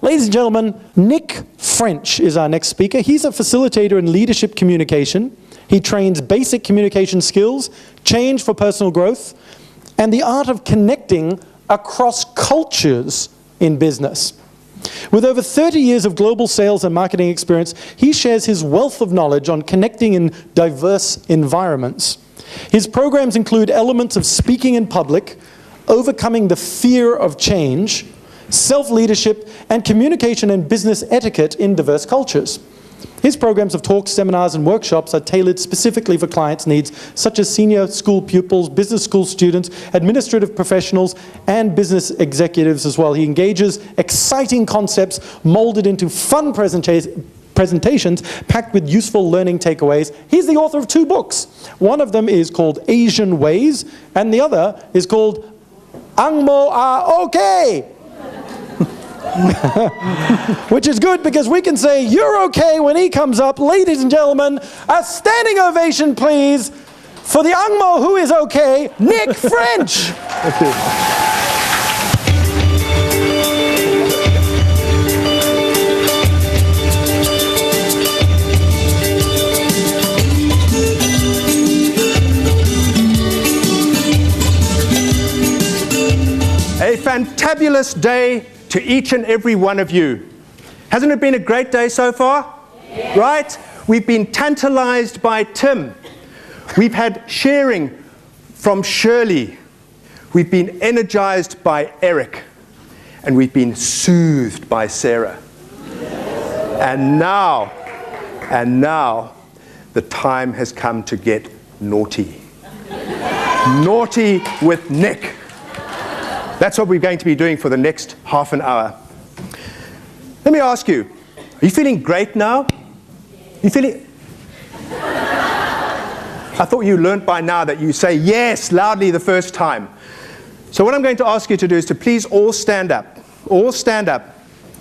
Ladies and gentlemen, Nick French is our next speaker. He's a facilitator in leadership communication. He trains basic communication skills, change for personal growth, and the art of connecting across cultures in business. With over 30 years of global sales and marketing experience, he shares his wealth of knowledge on connecting in diverse environments. His programs include elements of speaking in public, overcoming the fear of change, self-leadership, and communication and business etiquette in diverse cultures. His programs of talks, seminars, and workshops are tailored specifically for clients' needs, such as senior school pupils, business school students, administrative professionals, and business executives as well. He engages exciting concepts molded into fun presentations packed with useful learning takeaways. He's the author of 2 books. One of them is called Asian Ways, and the other is called Ang Mo A Okay. Which is good because we can say you're okay when he comes up. Ladies and gentlemen, a standing ovation please for the Ang Mo who is okay, Nick French. Thank you. A fantabulous day to each and every one of you. Hasn't it been a great day so far? Yeah. Right? We've been tantalized by Tim. We've had sharing from Shirley. We've been energized by Eric. And we've been soothed by Sarah. And now, the time has come to get naughty. Naughty with Nick. That's what we're going to be doing for the next half an hour. Let me ask you, are you feeling great now? You feeling? I thought you learned by now that you say yes loudly the first time. So what I'm going to ask you to do is to please all stand up. All stand up.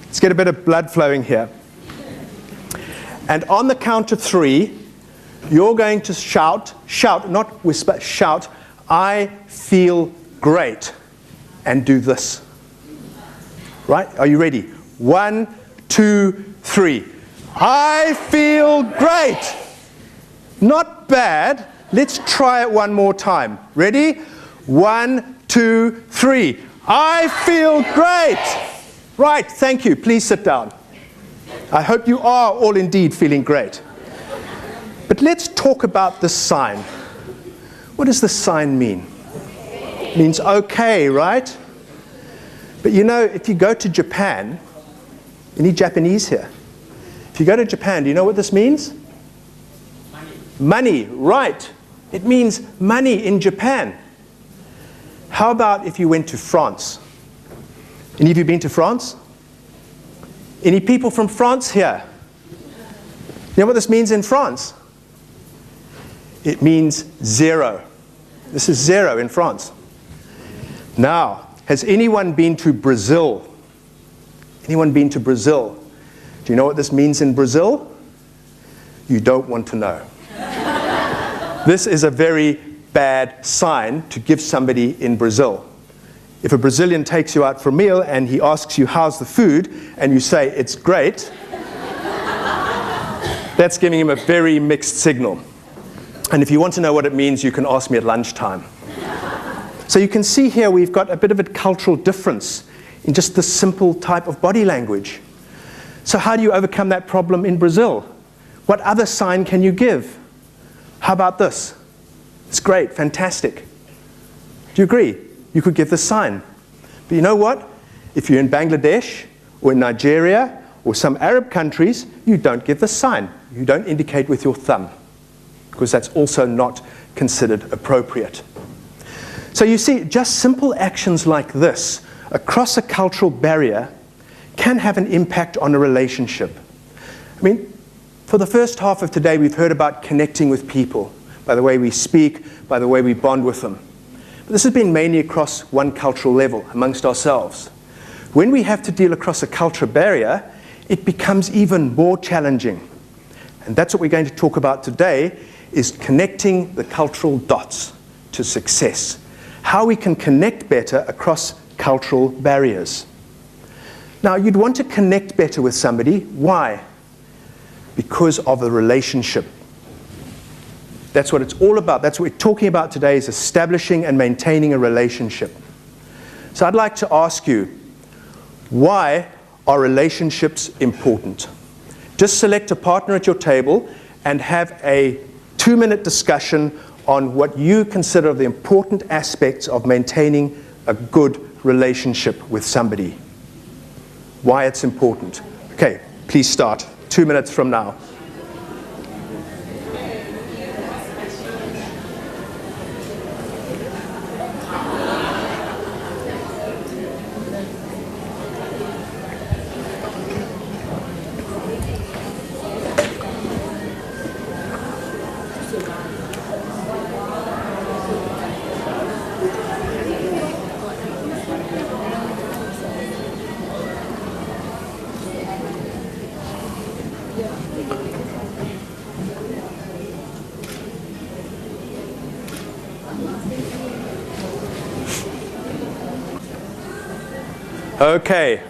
Let's get a bit of blood flowing here. And on the count of 3, you're going to shout, not whisper, shout, I feel great. And do this. Right? Are you ready? 1, 2, 3. I feel great. Not bad. Let's try it one more time. Ready? 1, 2, 3. I feel great. Right, thank you. Please sit down. I hope you are all indeed feeling great. But let's talk about this sign. What does this sign mean? It means okay, right? But you know, if you go to Japan, any Japanese here? If you go to Japan, do you know what this means? Money. Money, right. It means money in Japan. How about if you went to France? Any of you been to France? Any people from France here? You know what this means in France? It means 0. This is 0 in France. Now, has anyone been to Brazil? Anyone been to Brazil? Do you know what this means in Brazil? You don't want to know. This is a very bad sign to give somebody in Brazil. If a Brazilian takes you out for a meal and he asks you, how's the food? And you say, it's great. That's giving him a very mixed signal. And if you want to know what it means, you can ask me at lunchtime. So you can see here we've got a bit of a cultural difference in just this simple type of body language. So how do you overcome that problem in Brazil? What other sign can you give? How about this? It's great, fantastic. Do you agree? You could give this sign. But you know what? If you're in Bangladesh or in Nigeria or some Arab countries, you don't give this sign. You don't indicate with your thumb, because that's also not considered appropriate. So you see, just simple actions like this across a cultural barrier can have an impact on a relationship. I mean, for the first half of today, we've heard about connecting with people by the way we speak, by the way we bond with them. But this has been mainly across one cultural level, amongst ourselves. When we have to deal across a cultural barrier, it becomes even more challenging. And that's what we're going to talk about today, is connecting the cultural dots to success. How we can connect better across cultural barriers. Now, you'd want to connect better with somebody. Why? Because of the relationship. That's what it's all about. That's what we're talking about today, is establishing and maintaining a relationship. So I'd like to ask you, why are relationships important? Just select a partner at your table and have a 2-minute discussion on what you consider the important aspects of maintaining a good relationship with somebody. Why it's important. Okay, please start. 2 minutes from now. Okay,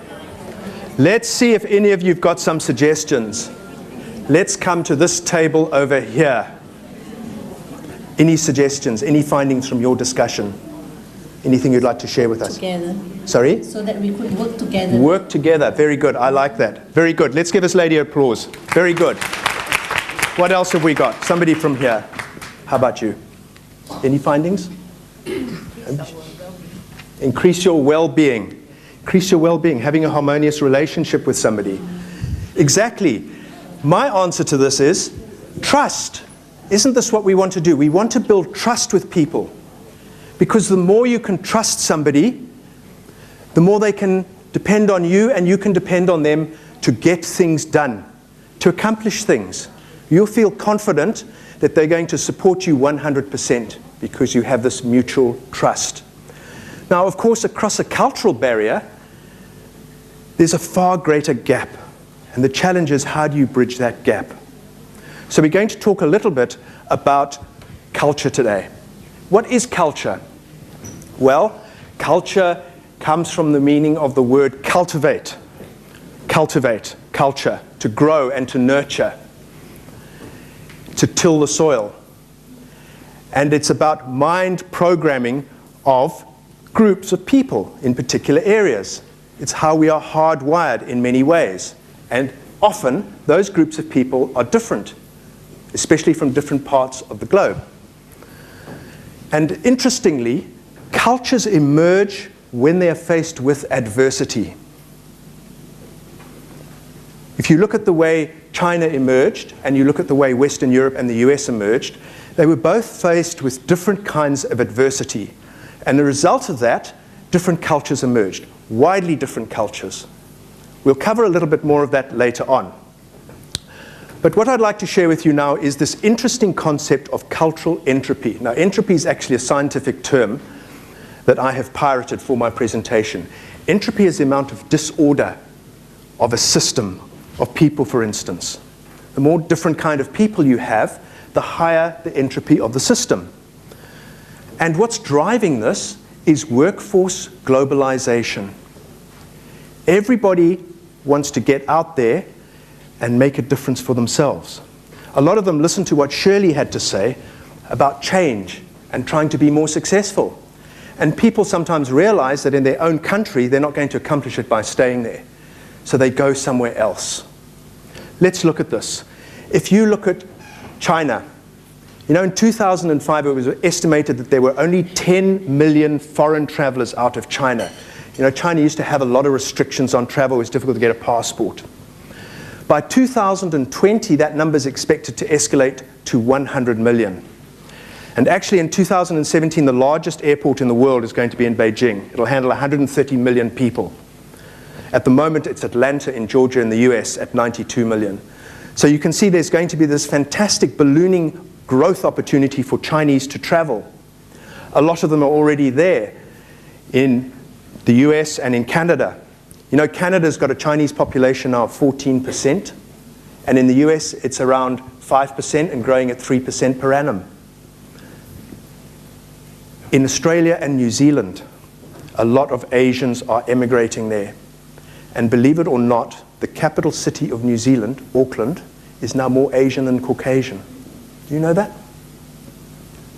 let's see if any of you've got some suggestions. Let's come to this table over here. Any suggestions, any findings from your discussion? Anything you'd like to share with us? Together. Sorry? So that we could work together. Work together, very good, I like that. Very good, let's give this lady applause. Very good. What else have we got? Somebody from here. How about you? Any findings? Increase your well-being. Increase your well-being, having a harmonious relationship with somebody. Exactly. My answer to this is trust. Isn't this what we want to do? We want to build trust with people. Because the more you can trust somebody, the more they can depend on you and you can depend on them to get things done, to accomplish things. You'll feel confident that they're going to support you 100% because you have this mutual trust. Now, of course, across a cultural barrier, there's a far greater gap. And the challenge is, how do you bridge that gap? So we're going to talk a little bit about culture today. What is culture? Well, culture comes from the meaning of the word cultivate. Cultivate, culture, to grow and to nurture, to till the soil. And it's about mind programming of groups of people in particular areas. It's how we are hardwired in many ways. And often, those groups of people are different, especially from different parts of the globe. And interestingly, cultures emerge when they are faced with adversity. If you look at the way China emerged, and you look at the way Western Europe and the US emerged, they were both faced with different kinds of adversity. And the result of that, different cultures emerged, widely different cultures. We'll cover a little bit more of that later on. But what I'd like to share with you now is this interesting concept of cultural entropy. Now, entropy is actually a scientific term that I have pirated for my presentation. Entropy is the amount of disorder of a system, of people, for instance. The more different kind of people you have, the higher the entropy of the system. And what's driving this is workforce globalization. Everybody wants to get out there and make a difference for themselves. A lot of them listen to what Shirley had to say about change and trying to be more successful. And people sometimes realize that in their own country, they're not going to accomplish it by staying there. So they go somewhere else. Let's look at this. If you look at China, you know, in 2005, it was estimated that there were only 10 million foreign travelers out of China. You know, China used to have a lot of restrictions on travel. It was difficult to get a passport. By 2020, that number is expected to escalate to 100 million. And actually, in 2017, the largest airport in the world is going to be in Beijing. It'll handle 130 million people. At the moment, it's Atlanta in Georgia in the US at 92 million. So you can see there's going to be this fantastic ballooning growth opportunity for Chinese to travel. A lot of them are already there in the US and in Canada. You know, Canada's got a Chinese population now of 14%, and in the US it's around 5% and growing at 3% per annum. In Australia and New Zealand, a lot of Asians are emigrating there. And believe it or not, the capital city of New Zealand, Auckland, is now more Asian than Caucasian. Do you know that?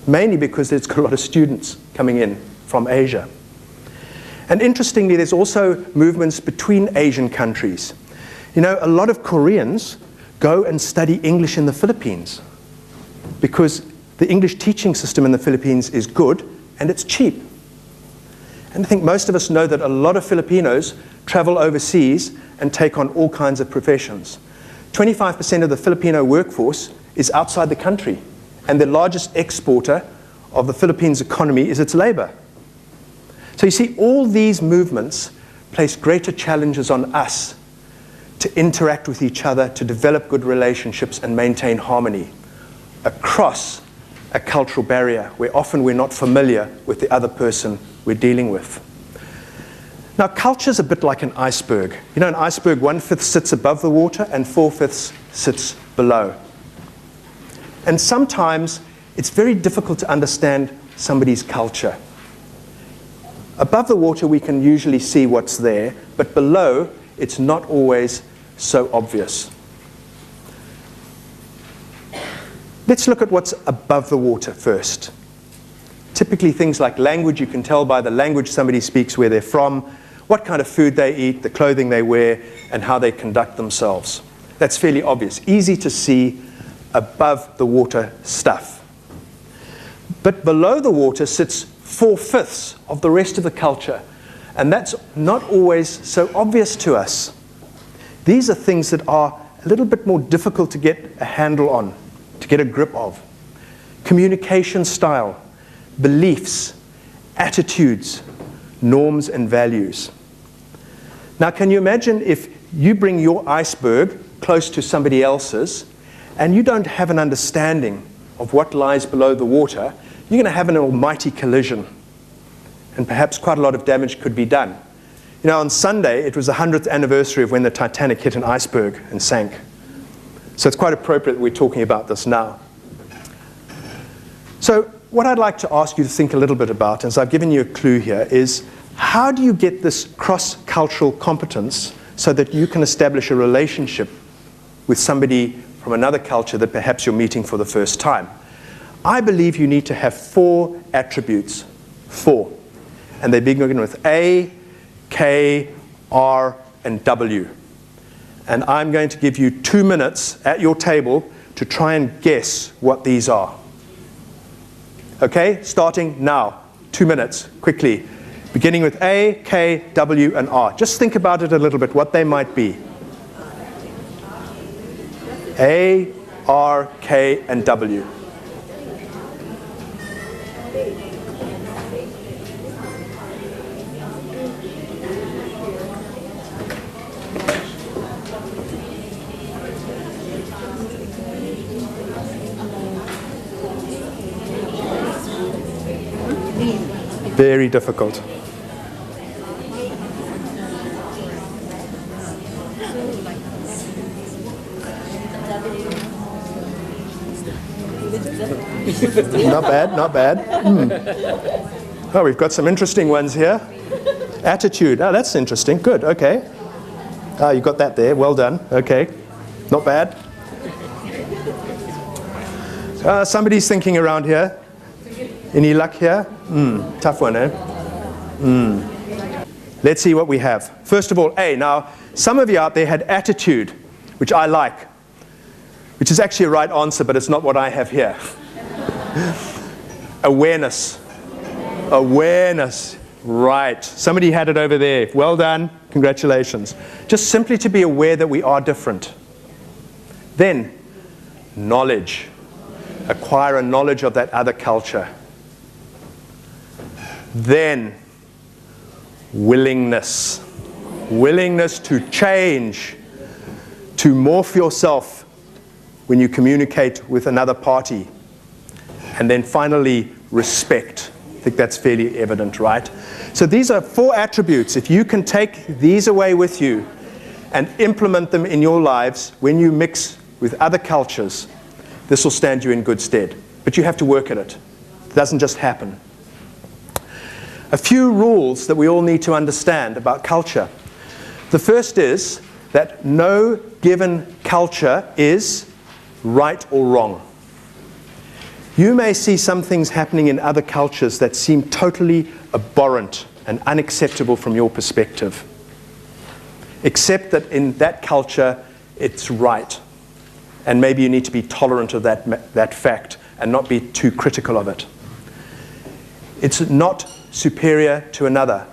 Mainly because it's got a lot of students coming in from Asia. And interestingly, there's also movements between Asian countries. You know, a lot of Koreans go and study English in the Philippines because the English teaching system in the Philippines is good and it's cheap. And I think most of us know that a lot of Filipinos travel overseas and take on all kinds of professions. 25% of the Filipino workforce is outside the country, and the largest exporter of the Philippines economy is its labor. So you see, all these movements place greater challenges on us to interact with each other, to develop good relationships and maintain harmony across a cultural barrier where often we're not familiar with the other person we're dealing with. Now, culture's a bit like an iceberg. You know, an iceberg, 1/5 sits above the water and 4/5 sits below. And sometimes it's very difficult to understand somebody's culture. Above the water, we can usually see what's there, but below, it's not always so obvious. Let's look at what's above the water first. Typically things like language, you can tell by the language somebody speaks, where they're from, what kind of food they eat, the clothing they wear, and how they conduct themselves. That's fairly obvious, easy to see above the water stuff. But below the water sits 4/5 of the rest of the culture, and that's not always so obvious to us. These are things that are a little bit more difficult to get a handle on, to get a grip of. Communication style, beliefs, attitudes, norms and values. Now, can you imagine if you bring your iceberg close to somebody else's and you don't have an understanding of what lies below the water, you're going to have an almighty collision. And perhaps quite a lot of damage could be done. You know, on Sunday, it was the 100th anniversary of when the Titanic hit an iceberg and sank. So it's quite appropriate that we're talking about this now. So what I'd like to ask you to think a little bit about, as I've given you a clue here, is how do you get this cross-cultural competence so that you can establish a relationship with somebody from another culture that perhaps you're meeting for the first time? I believe you need to have 4 attributes. 4. And they begin with A, K, R, and W. And I'm going to give you 2 minutes at your table to try and guess what these are. Okay, starting now. 2 minutes, quickly. Beginning with A, K, W, and R. Just think about it a little bit, what they might be. A, R, K, and W. Very difficult. Not bad, not bad. Oh, we've got some interesting ones here. Attitude. Oh, that's interesting. Good, okay. Oh, you got that there. Well done. Okay. Not bad. Somebody's thinking around here. Any luck here? Tough one, eh? Let's see what we have. First of all, A. Now, some of you out there had attitude, which I like, which is actually a right answer, but it's not what I have here. Awareness. Awareness. Right. Somebody had it over there. Well done. Congratulations. Just simply to be aware that we are different. Then, knowledge. Acquire a knowledge of that other culture. Then, willingness. Willingness to change, to morph yourself when you communicate with another party. And then finally, respect. I think that's fairly evident, right? So these are 4 attributes. If you can take these away with you and implement them in your lives when you mix with other cultures, this will stand you in good stead. But you have to work at it. It doesn't just happen. A few rules that we all need to understand about culture. The first is that no given culture is right or wrong. You may see some things happening in other cultures that seem totally abhorrent and unacceptable from your perspective. Accept that in that culture, it's right. And maybe you need to be tolerant of that fact and not be too critical of it. It's not superior to another.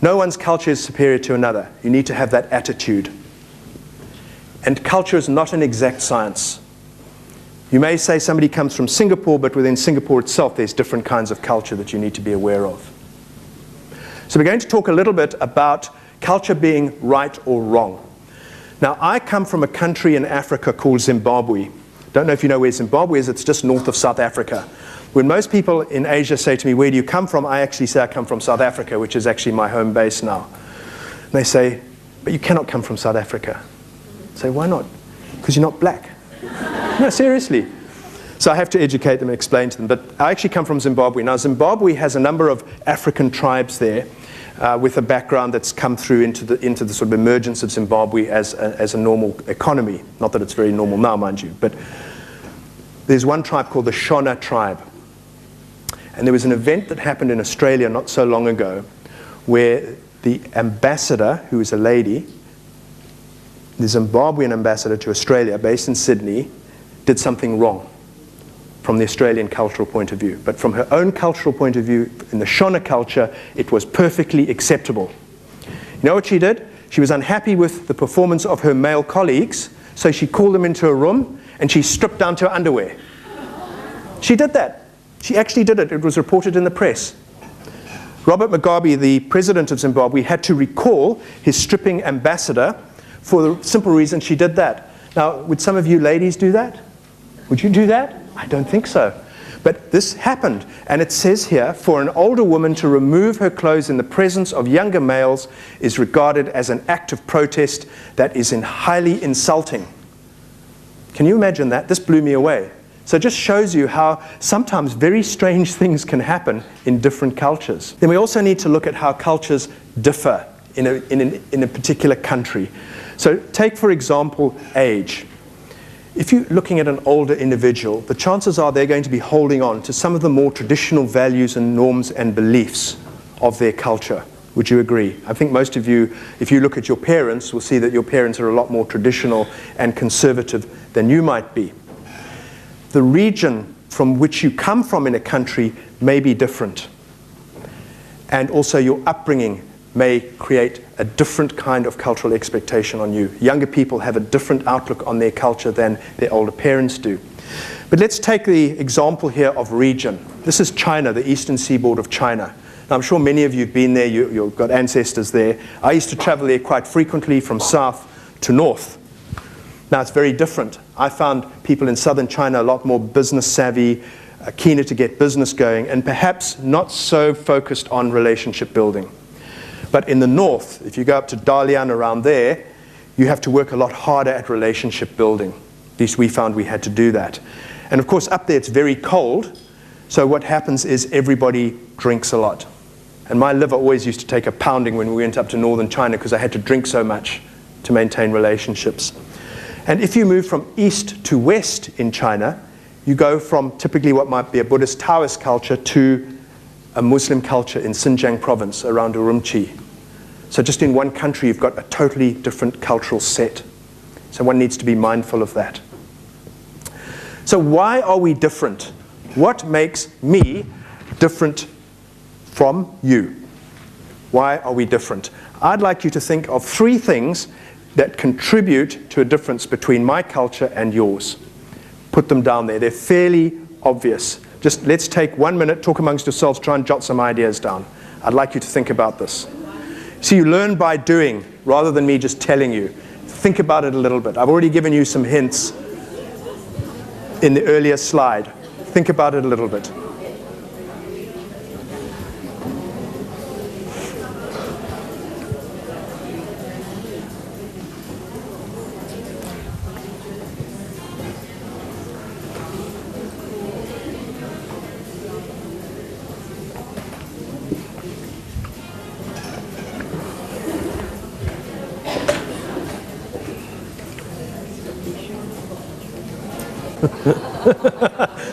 No one's culture is superior to another. You need to have that attitude. And culture is not an exact science. You may say somebody comes from Singapore, but within Singapore itself, there's different kinds of culture that you need to be aware of. So we're going to talk a little bit about culture being right or wrong. Now, I come from a country in Africa called Zimbabwe. Don't know if you know where Zimbabwe is. It's just north of South Africa. When most people in Asia say to me, where do you come from? I actually say I come from South Africa, which is actually my home base now. And they say, but you cannot come from South Africa. I say, why not? Because you're not black. No, seriously. So I have to educate them and explain to them. But I actually come from Zimbabwe. Now, Zimbabwe has a number of African tribes there with a background that's come through into the sort of emergence of Zimbabwe as a normal economy. Not that it's very normal now, mind you. But there's one tribe called the Shona tribe. And there was an event that happened in Australia not so long ago where the ambassador, who is a lady, the Zimbabwean ambassador to Australia, based in Sydney, did something wrong from the Australian cultural point of view. But from her own cultural point of view, in the Shona culture, it was perfectly acceptable. You know what she did? She was unhappy with the performance of her male colleagues, so she called them into a room and she stripped down to her underwear. She did that. She actually did it. It was reported in the press. Robert Mugabe, the president of Zimbabwe, had to recall his stripping ambassador for the simple reason she did that. Now, would some of you ladies do that? Would you do that? I don't think so. But this happened, and it says here, for an older woman to remove her clothes in the presence of younger males is regarded as an act of protest that is highly insulting. Can you imagine that? This blew me away. So it just shows you how sometimes very strange things can happen in different cultures. Then we also need to look at how cultures differ in a particular country. So take, for example, age. If you're looking at an older individual, the chances are they're going to be holding on to some of the more traditional values and norms and beliefs of their culture. Would you agree? I think most of you, if you look at your parents, will see that your parents are a lot more traditional and conservative than you might be. The region from which you come from in a country may be different. And also your upbringing may create a different kind of cultural expectation on you. Younger people have a different outlook on their culture than their older parents do. But let's take the example here of region. This is China, the eastern seaboard of China. Now, I'm sure many of you have been there, you've got ancestors there. I used to travel there quite frequently from south to north. Now, it's very different. I found people in southern China a lot more business savvy, keener to get business going, and perhaps not so focused on relationship building. But in the north, if you go up to Dalian around there, you have to work a lot harder at relationship building. At least we found we had to do that. And of course, up there it's very cold, so what happens is everybody drinks a lot. And my liver always used to take a pounding when we went up to northern China because I had to drink so much to maintain relationships. And if you move from east to west in China, you go from typically what might be a Buddhist Taoist culture to a Muslim culture in Xinjiang province around Urumqi. So just in one country, you've got a totally different cultural set. So one needs to be mindful of that. So why are we different? What makes me different from you? Why are we different? I'd like you to think of 3 things that contribute to a difference between my culture and yours. Put them down there. They're fairly obvious. Just let's take 1 minute, talk amongst yourselves, try and jot some ideas down. I'd like you to think about this. So you learn by doing rather than me just telling you. Think about it a little bit. I've already given you some hints in the earlier slide. Think about it a little bit.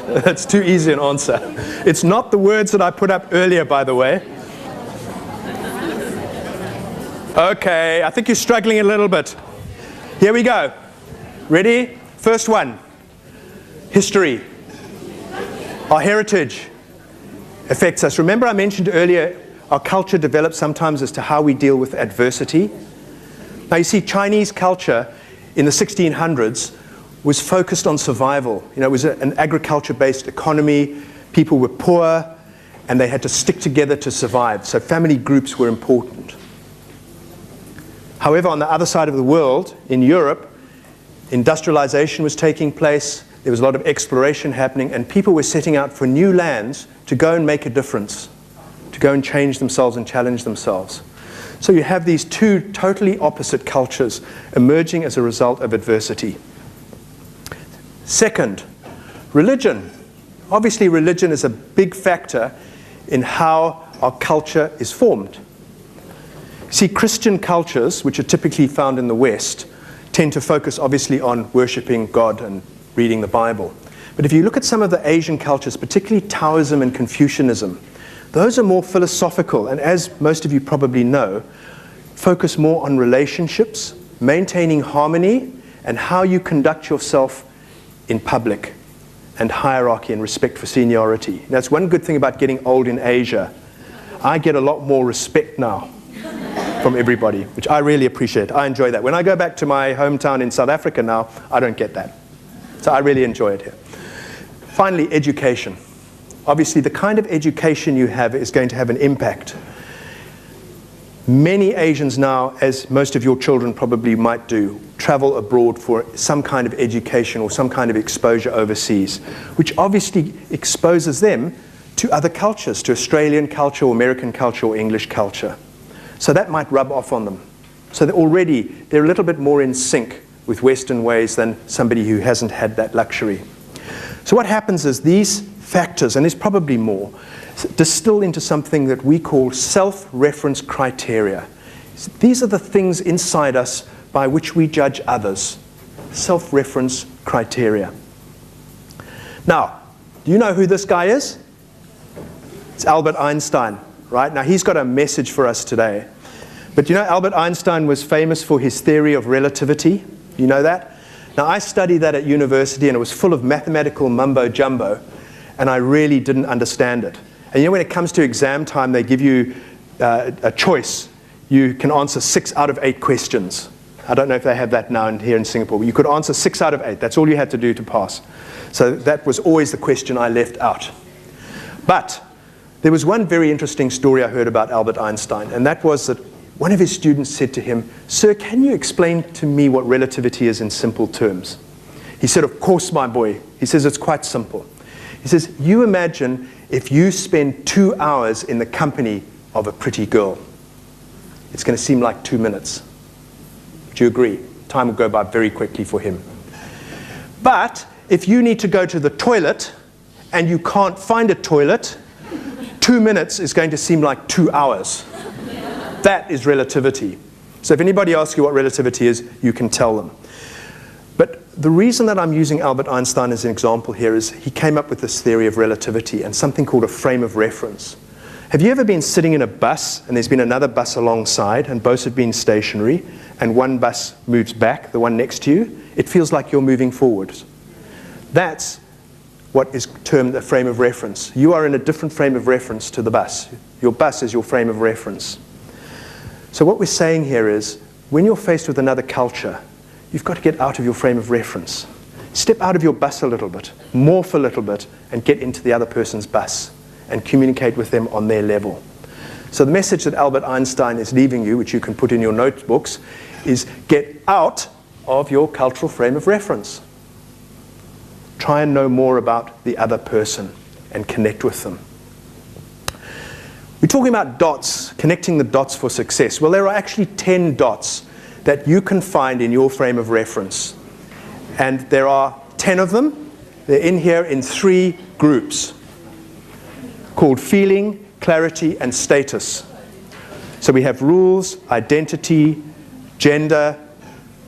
That's too easy an answer. It's not the words that I put up earlier, by the way. Okay, I think you're struggling a little bit. Here we go. Ready? First one. History. Our heritage affects us. Remember I mentioned earlier, our culture develops sometimes as to how we deal with adversity. Now you see, Chinese culture in the 1600s was focused on survival. You know, it was an agriculture-based economy. People were poor, and they had to stick together to survive. So family groups were important. However, on the other side of the world, in Europe, industrialization was taking place. There was a lot of exploration happening, and people were setting out for new lands to go and make a difference, to go and change themselves and challenge themselves. So you have these two totally opposite cultures emerging as a result of adversity. Second, religion. Obviously, religion is a big factor in how our culture is formed. See, Christian cultures, which are typically found in the West, tend to focus obviously on worshipping God and reading the Bible. But if you look at some of the Asian cultures, particularly Taoism and Confucianism, those are more philosophical, and as most of you probably know, focus more on relationships, maintaining harmony, and how you conduct yourself in public, and hierarchy and respect for seniority. That's one good thing about getting old in Asia. I get a lot more respect now from everybody, which I really appreciate. I enjoy that. When I go back to my hometown in South Africa now, I don't get that. So I really enjoy it here. Finally, education. Obviously, the kind of education you have is going to have an impact. Many Asians now, as most of your children probably might do, travel abroad for some kind of education or some kind of exposure overseas, which obviously exposes them to other cultures, to Australian culture or American culture or English culture. So that might rub off on them. So they're a little bit more in sync with Western ways than somebody who hasn't had that luxury. So what happens is these factors, and there's probably more, distill into something that we call self-reference criteria. These are the things inside us by which we judge others. Self-reference criteria. Now, do you know who this guy is? It's Albert Einstein, right? Now, he's got a message for us today. But you know, Albert Einstein was famous for his theory of relativity. You know that? Now, I studied that at university, and it was full of mathematical mumbo-jumbo, and I really didn't understand it. And you know, when it comes to exam time, they give you a choice. You can answer 6 out of 8 questions. I don't know if they have that now here in Singapore. You could answer 6 out of 8. That's all you had to do to pass. So that was always the question I left out. But there was one very interesting story I heard about Albert Einstein, and that was that one of his students said to him, "Sir, can you explain to me what relativity is in simple terms?" He said, "Of course, my boy." He says, "It's quite simple." He says, "You imagine if you spend 2 hours in the company of a pretty girl. It's going to seem like 2 minutes. Do you agree? Time will go by very quickly for him. But if you need to go to the toilet and you can't find a toilet, 2 minutes is going to seem like 2 hours. That is relativity." So if anybody asks you what relativity is, you can tell them. But the reason that I'm using Albert Einstein as an example here is he came up with this theory of relativity and something called a frame of reference. Have you ever been sitting in a bus and there's been another bus alongside and both have been stationary and one bus moves back, the one next to you? It feels like you're moving forwards. That's what is termed a frame of reference. You are in a different frame of reference to the bus. Your bus is your frame of reference. So what we're saying here is, when you're faced with another culture, you've got to get out of your frame of reference. Step out of your bus a little bit, morph a little bit, and get into the other person's bus and communicate with them on their level. So the message that Albert Einstein is leaving you, which you can put in your notebooks, is get out of your cultural frame of reference. Try and know more about the other person and connect with them. We're talking about dots, connecting the dots for success. Well, there are actually 10 dots that you can find in your frame of reference. And there are 10 of them. They're in here in 3 groups called feeling, clarity, and status. So we have rules, identity, gender,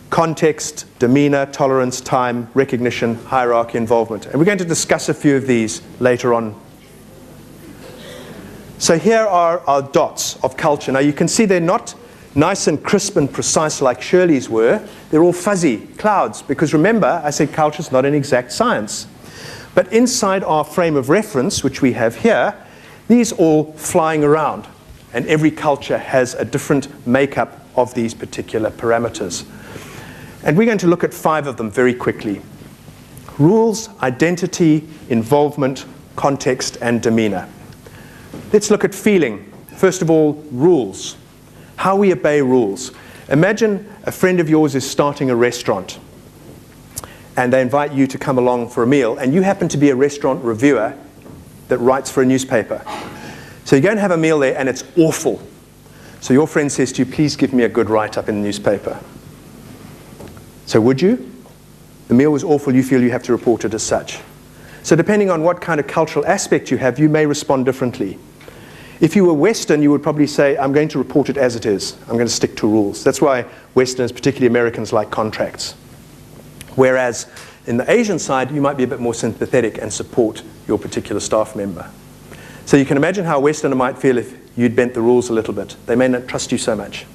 context, demeanor, tolerance, time, recognition, hierarchy, involvement. And we're going to discuss a few of these later on. So here are our dots of culture. Now you can see they're not nice and crisp and precise like Shirley's were. They're all fuzzy clouds, because remember, I said culture is not an exact science. But inside our frame of reference, which we have here, these all flying around. And every culture has a different makeup of these particular parameters. And we're going to look at 5 of them very quickly. Rules, identity, involvement, context, and demeanor. Let's look at feeling. First of all, rules. How we obey rules. Imagine a friend of yours is starting a restaurant, and they invite you to come along for a meal, and you happen to be a restaurant reviewer that writes for a newspaper. So you go and have a meal there, and it's awful. So your friend says to you, please give me a good write-up in the newspaper. So would you? The meal was awful, you feel you have to report it as such. So depending on what kind of cultural aspect you have, you may respond differently. If you were Western, you would probably say, I'm going to report it as it is. I'm going to stick to rules. That's why Westerners, particularly Americans, like contracts. Whereas in the Asian side, you might be a bit more sympathetic and support your particular staff member. So you can imagine how a Westerner might feel if you'd bent the rules a little bit. They may not trust you so much.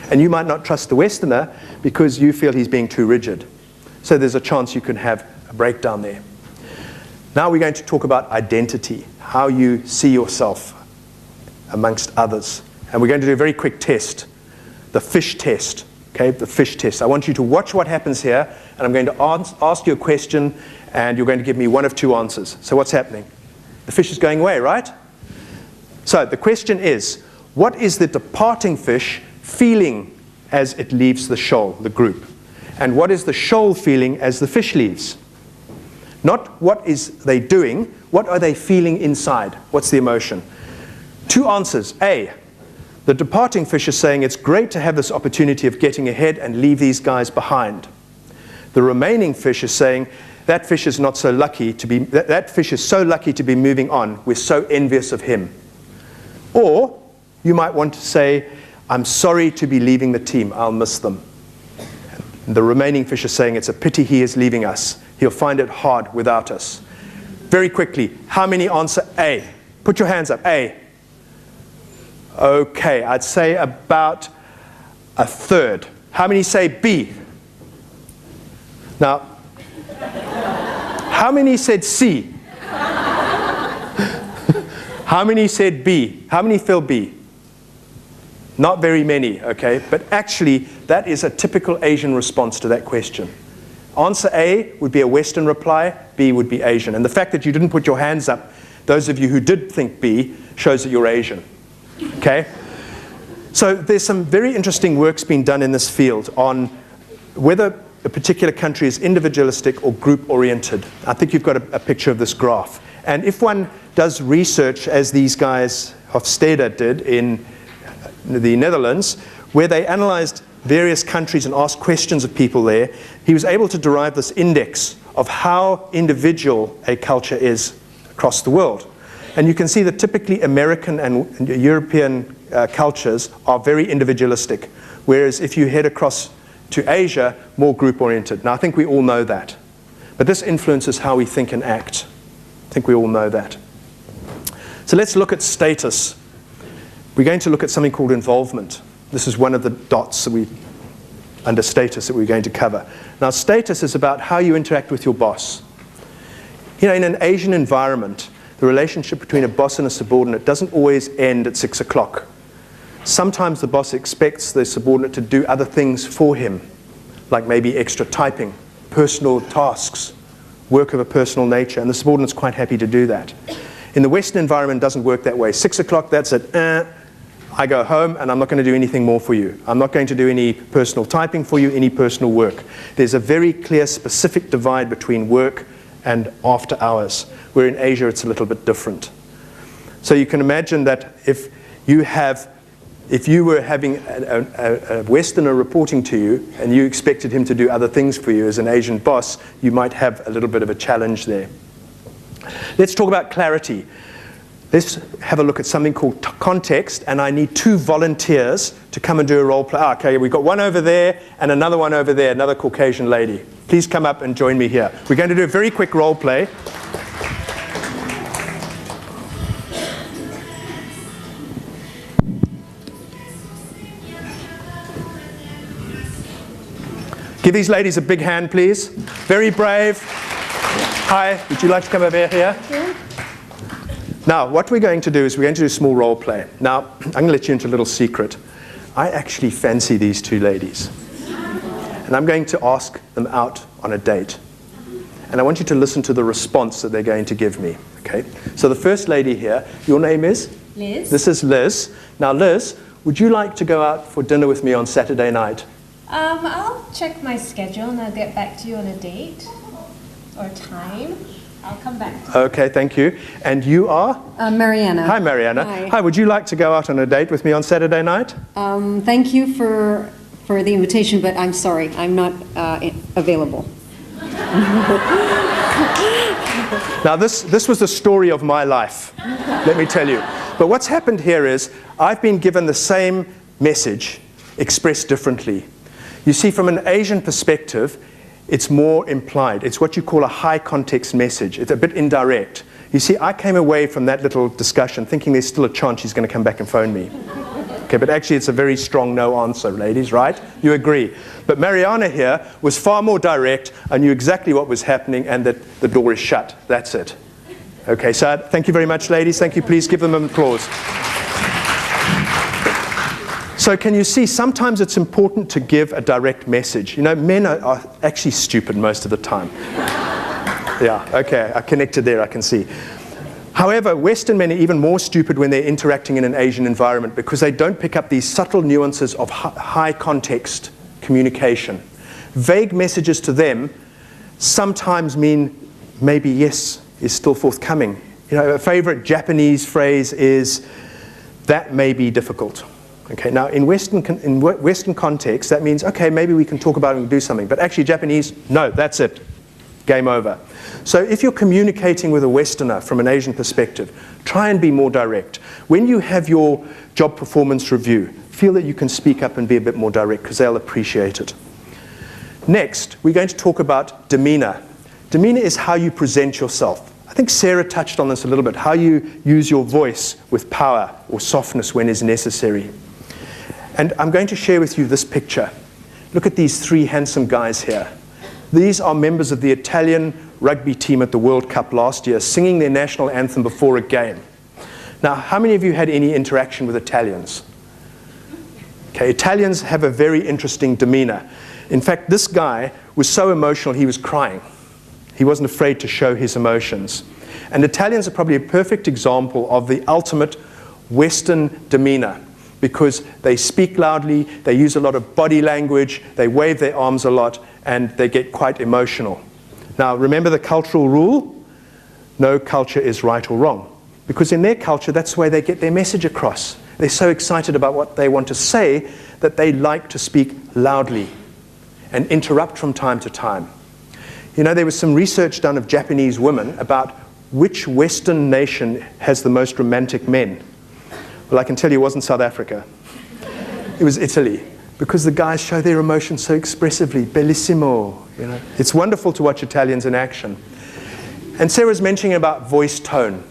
And you might not trust the Westerner because you feel he's being too rigid. So there's a chance you could have a breakdown there. Now we're going to talk about identity, how you see yourself amongst others. And we're going to do a very quick test, the fish test. Okay, the fish test. I want you to watch what happens here, and I'm going to ask you a question, and you're going to give me one of 2 answers. So what's happening? The fish is going away, right? So the question is, what is the departing fish feeling as it leaves the shoal, the group? And what is the shoal feeling as the fish leaves? Not what is they doing, what are they feeling inside? What's the emotion? 2 answers. A, the departing fish is saying it's great to have this opportunity of getting ahead and leave these guys behind. The remaining fish is saying that fish is not so lucky to be, that fish is so lucky to be moving on. We're so envious of him. Or you might want to say, I'm sorry to be leaving the team. I'll miss them. And the remaining fish is saying it's a pity he is leaving us. He'll find it hard without us. Very quickly, how many answer A? Put your hands up. A. Okay, I'd say about a third. How many say B? Now, how many said C? How many said B? How many feel B? Not very many, okay? But actually, that is a typical Asian response to that question. Answer A would be a Western reply, B would be Asian. And the fact that you didn't put your hands up, those of you who did think B, shows that you're Asian. Okay? So there's some very interesting work's been done in this field on whether a particular country is individualistic or group-oriented. I think you've got a picture of this graph. And if one does research, as these guys, Hofstede did in the Netherlands, where they analyzed various countries and asked questions of people there, he was able to derive this index of how individual a culture is across the world. And you can see that typically American and European cultures are very individualistic, whereas if you head across to Asia, more group-oriented. Now, I think we all know that. But this influences how we think and act. I think we all know that. So let's look at status. We're going to look at something called involvement. This is one of the dots that under status that we're going to cover. Now, status is about how you interact with your boss. You know, in an Asian environment, the relationship between a boss and a subordinate doesn't always end at 6 o'clock. Sometimes the boss expects the subordinate to do other things for him, like maybe extra typing, personal tasks, work of a personal nature, and the subordinate's quite happy to do that. In the Western environment, it doesn't work that way. 6 o'clock, that's it. I go home and I'm not going to do anything more for you. I'm not going to do any personal typing for you, any personal work. There's a very clear, specific divide between work and after hours, where in Asia it's a little bit different. So you can imagine that if you were having a Westerner reporting to you and you expected him to do other things for you as an Asian boss, you might have a little bit of a challenge there. Let's talk about clarity. let's have a look at something called context, and I need 2 volunteers to come and do a role play. Okay, we've got one over there and another one over there, another Caucasian lady. Please come up and join me here. We're going to do a very quick role play. Give these ladies a big hand, please. Very brave. Hi, would you like to come over here? Yeah. Now, what we're going to do is we're going to do a small role play. Now, I'm going to let you into a little secret. I actually fancy these 2 ladies. And I'm going to ask them out on a date. And I want you to listen to the response that they're going to give me. Okay? So the first lady here, your name is? Liz. This is Liz. Now, Liz, would you like to go out for dinner with me on Saturday night? I'll check my schedule and I'll get back to you on a date or time. I'll come back to you. Okay, thank you. And you are? Mariana. Hi, Mariana. Hi, would you like to go out on a date with me on Saturday night? Thank you for the invitation, but I'm sorry, I'm not available. Now, this was the story of my life, let me tell you. But what's happened here is I've been given the same message expressed differently. You see, from an Asian perspective, it's more implied. It's what you call a high context message. It's a bit indirect. You see, I came away from that little discussion thinking there's still a chance she's going to come back and phone me. Okay, but actually it's a very strong no answer, ladies, right? You agree. But Mariana here was far more direct. I knew exactly what was happening and that the door is shut. That's it. Okay, so thank you very much, ladies. Thank you. Please give them an applause. So can you see, sometimes it's important to give a direct message. You know, men are actually stupid most of the time. Yeah, okay, I connected there, I can see. However, Western men are even more stupid when they're interacting in an Asian environment because they don't pick up these subtle nuances of high context communication. Vague messages to them sometimes mean maybe yes is still forthcoming. You know, a favorite Japanese phrase is, that may be difficult. Okay, now in Western context, that means, okay, maybe we can talk about it and do something. But actually Japanese, no, that's it. Game over. So if you're communicating with a Westerner from an Asian perspective, try and be more direct. When you have your job performance review, feel that you can speak up and be a bit more direct because they'll appreciate it. Next, we're going to talk about demeanor. Demeanor is how you present yourself. I think Sarah touched on this a little bit, how you use your voice with power or softness when is necessary. And I'm going to share with you this picture. Look at these 3 handsome guys here. These are members of the Italian rugby team at the World Cup last year, singing their national anthem before a game. Now, how many of you had any interaction with Italians? Okay, Italians have a very interesting demeanor. In fact, this guy was so emotional he was crying. He wasn't afraid to show his emotions. And Italians are probably a perfect example of the ultimate Western demeanor, because they speak loudly, they use a lot of body language, they wave their arms a lot, and they get quite emotional. Now, remember the cultural rule? No culture is right or wrong. Because in their culture, that's the way they get their message across. They're so excited about what they want to say that they like to speak loudly and interrupt from time to time. You know, there was some research done of Japanese women about which Western nation has the most romantic men. Well, I can tell you it wasn't South Africa. It was Italy, because the guys show their emotions so expressively. Bellissimo, you know. It's wonderful to watch Italians in action. And Sarah's mentioning about voice tone.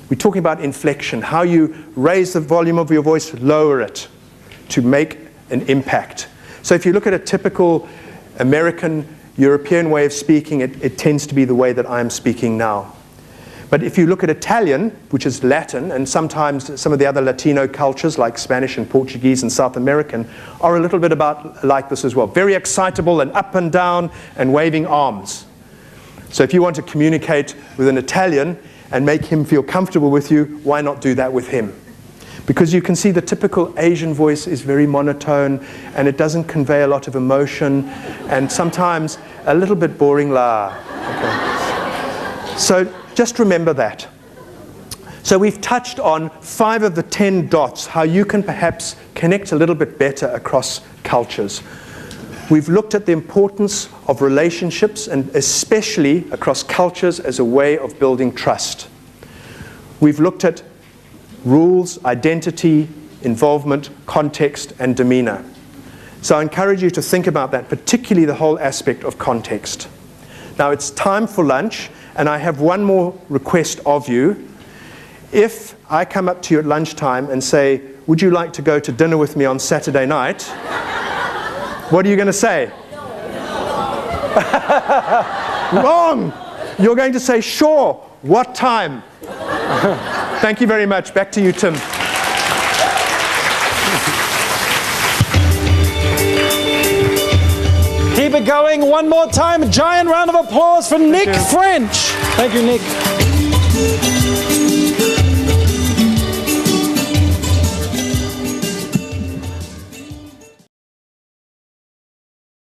We're talking about inflection, how you raise the volume of your voice, lower it to make an impact. So if you look at a typical American, European way of speaking, it tends to be the way that I'm speaking now. But if you look at Italian, which is Latin, and sometimes some of the other Latino cultures like Spanish and Portuguese and South American are a little bit about like this as well. Very excitable and up and down and waving arms. So if you want to communicate with an Italian and make him feel comfortable with you, why not do that with him? Because you can see the typical Asian voice is very monotone and it doesn't convey a lot of emotion and sometimes a little bit boring la. Okay. So just remember that. So we've touched on 5 of the 10 dots, how you can perhaps connect a little bit better across cultures. We've looked at the importance of relationships and especially across cultures as a way of building trust. We've looked at rules, identity, involvement, context, and demeanor. So I encourage you to think about that, particularly the whole aspect of context. Now it's time for lunch, and I have one more request of you. If I come up to you at lunchtime and say, would you like to go to dinner with me on Saturday night? What are you going to say? Wrong! You're going to say, sure. What time? Thank you very much. Back to you, Tim. Keep it going. One more time. A giant round of applause for Nick French. Thank you, Nick.